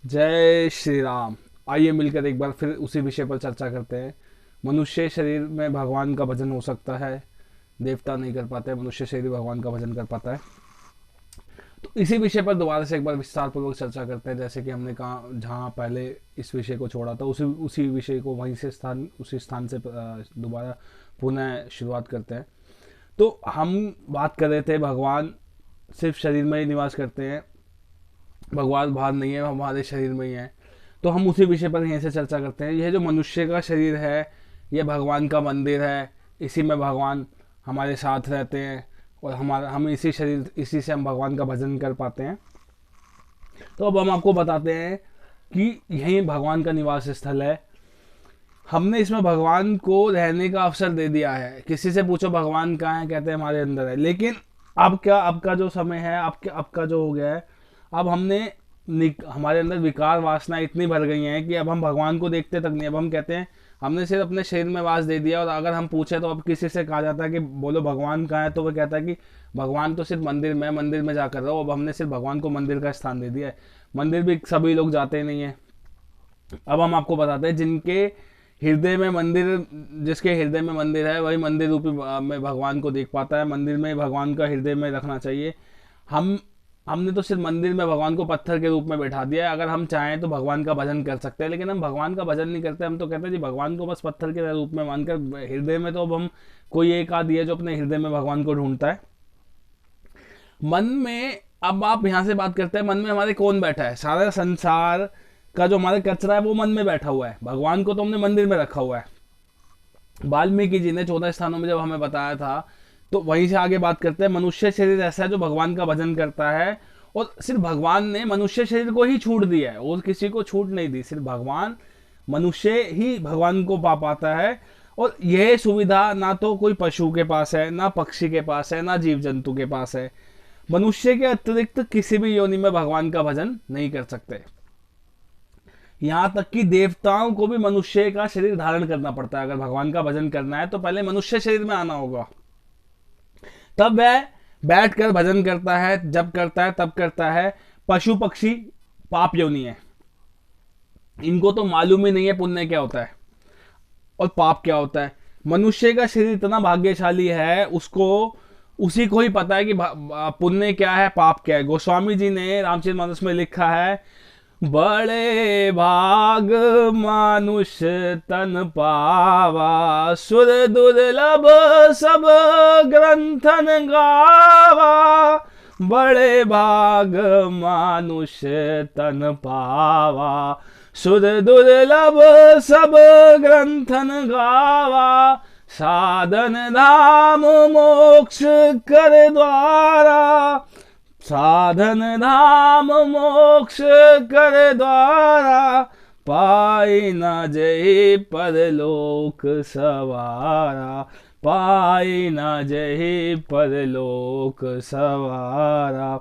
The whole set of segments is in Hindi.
जय श्री राम। आइए मिलकर एक बार फिर उसी विषय पर चर्चा करते हैं। मनुष्य शरीर में भगवान का भजन हो सकता है, देवता नहीं कर पाते, मनुष्य शरीर भगवान का भजन कर पाता है। तो इसी विषय पर दोबारा से एक बार विस्तार पूर्वक चर्चा करते हैं। जैसे कि हमने कहा, जहाँ पहले इस विषय को छोड़ा था उसी उसी विषय को वहीं से उसी स्थान से दोबारा पुनः शुरुआत करते हैं। तो हम बात कर रहे थे, भगवान सिर्फ शरीर में ही निवास करते हैं, भगवान बाहर नहीं है, हमारे शरीर में ही है। तो हम उसी विषय पर यहीं से चर्चा करते हैं। यह जो मनुष्य का शरीर है, यह भगवान का मंदिर है। इसी में भगवान हमारे साथ रहते हैं और हमारा हम इसी से हम भगवान का भजन कर पाते हैं। तो अब हम आपको बताते हैं कि यही भगवान का निवास स्थल है। हमने इसमें भगवान को रहने का अवसर दे दिया है। किसी से पूछो भगवान कहाँ है, कहते हैं हमारे अंदर है। लेकिन अब का जो समय है, अब का जो हो गया है, अब हमारे अंदर विकार वासना इतनी भर गई हैं कि अब हम भगवान को देखते तक नहीं। अब हम कहते हैं हमने सिर्फ अपने शरीर में वास दे दिया, और अगर हम पूछे तो अब किसी से कहा जाता है कि बोलो भगवान कहाँ है, तो वो कहता है कि भगवान तो सिर्फ मंदिर में है, मंदिर में जाकर रहो। अब हमने सिर्फ भगवान को मंदिर का स्थान दे दिया है। मंदिर भी सभी लोग जाते नहीं है। अब हम आपको बताते हैं, जिसके हृदय में मंदिर है, वही मंदिर रूपी में भगवान को देख पाता है। मंदिर में भगवान का हृदय में रखना चाहिए। हम हमने तो सिर्फ मंदिर में भगवान को पत्थर के रूप में बैठा दिया है। अगर हम चाहें तो भगवान का भजन कर सकते हैं, लेकिन हम भगवान का भजन नहीं करते। हम तो कहते हैं जी भगवान को बस पत्थर के रूप में मानकर, हृदय में तो अब हम कोई एक आदि है जो अपने हृदय में भगवान को ढूंढता है। मन में, अब आप यहाँ से बात करते हैं, मन में हमारे कौन बैठा है? सारा संसार का जो हमारा कचरा है वो मन में बैठा हुआ है। भगवान को तो हमने मंदिर में रखा हुआ है। वाल्मीकि जी ने 14 स्थानों में जब हमें बताया था, तो वहीं से आगे बात करते हैं। मनुष्य शरीर ऐसा है जो भगवान का भजन करता है, और सिर्फ भगवान ने मनुष्य शरीर को ही छूट दिया है, और किसी को छूट नहीं दी। सिर्फ भगवान, मनुष्य ही भगवान को पा पाता है। और यह सुविधा ना तो कोई पशु के पास है, ना पक्षी के पास है, ना जीव जंतु के पास है। मनुष्य के अतिरिक्त किसी भी योनि में भगवान का भजन नहीं कर सकते। यहाँ तक कि देवताओं को भी मनुष्य का शरीर धारण करना पड़ता है। अगर भगवान का भजन करना है तो पहले मनुष्य शरीर में आना होगा, तब वह बैठ कर भजन करता है। जब करता है तब करता है। पशु पक्षी पाप योनि है, इनको तो मालूम ही नहीं है पुण्य क्या होता है और पाप क्या होता है। मनुष्य का शरीर इतना भाग्यशाली है, उसी को ही पता है कि पुण्य क्या है, पाप क्या है। गोस्वामी जी ने रामचरितमानस में लिखा है, बड़े भाग मानुष तन पावा, सुर दुर्लभ सब ग्रंथन गावा। बड़े भाग मानुष तन पावा, सुर दुर्लभ सब ग्रंथन गावा। साधन धाम मोक्ष कर द्वारा, साधन धाम मोक्ष कर द्वारा। पाई न जय परलोक सवारा, पाई न जय परलोक सवारा।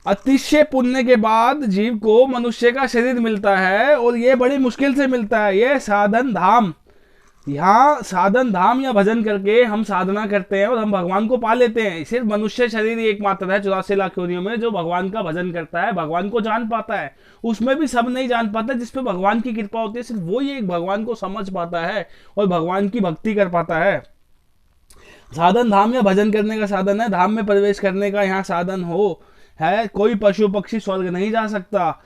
अतिशय पुण्य के बाद जीव को मनुष्य का शरीर मिलता है, और यह बड़ी मुश्किल से मिलता है। यह साधन धाम, यहाँ साधन धाम या भजन करके हम साधना करते हैं और हम भगवान को पा लेते हैं। सिर्फ मनुष्य शरीर ही एकमात्र है 84 लाख योनियों में जो भगवान का भजन करता है, भगवान को जान पाता है। उसमें भी सब नहीं जान पाता, जिसपे भगवान की कृपा होती है, सिर्फ वो ही एक भगवान को समझ पाता है और भगवान की भक्ति कर पाता है। साधन धाम या भजन करने का साधन है, धाम में प्रवेश करने का यहाँ साधन हो है। कोई पशु पक्षी स्वर्ग नहीं जा सकता।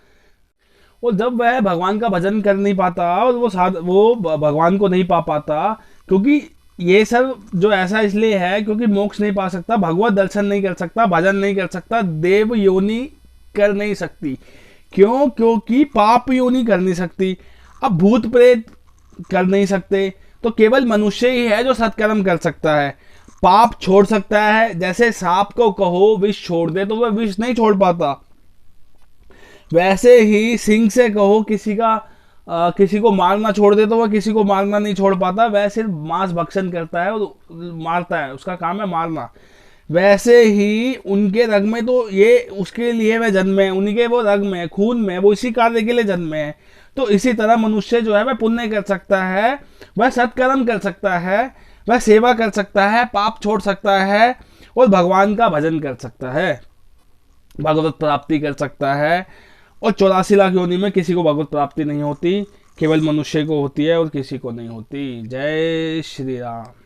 और जब वह भगवान का भजन कर नहीं पाता और वो भगवान को नहीं पा पाता, क्योंकि ये सब जो ऐसा इसलिए है क्योंकि मोक्ष नहीं पा सकता, भगवत दर्शन नहीं कर सकता, भजन नहीं कर सकता, देव योनि कर नहीं सकती। क्यों? क्योंकि पाप योनि कर नहीं सकती। अब भूत प्रेत कर नहीं सकते, तो केवल मनुष्य ही है जो सत्कर्म कर सकता है, पाप छोड़ सकता है। जैसे सांप को कहो विष छोड़ दे, तो वह विष नहीं छोड़ पाता। वैसे ही सिंह से कहो किसी को मारना छोड़ दे, तो वह किसी को मारना नहीं छोड़ पाता। वह सिर्फ मांस भक्षण करता है और मारता है, उसका काम है मारना। वैसे ही उनके रग में, तो ये उसके लिए वह जन्मे, उनके वो रग में, खून में, वो इसी कार्य के लिए जन्मे हैं। तो इसी तरह मनुष्य जो है वह पुण्य कर सकता है, वह सत्कर्म कर सकता है, वह सेवा कर सकता है, पाप छोड़ सकता है और भगवान का भजन कर सकता है, भगवत प्राप्ति कर सकता है। और 84 लाख योनि में किसी को भगवत प्राप्ति नहीं होती, केवल मनुष्य को होती है और किसी को नहीं होती। जय श्री राम।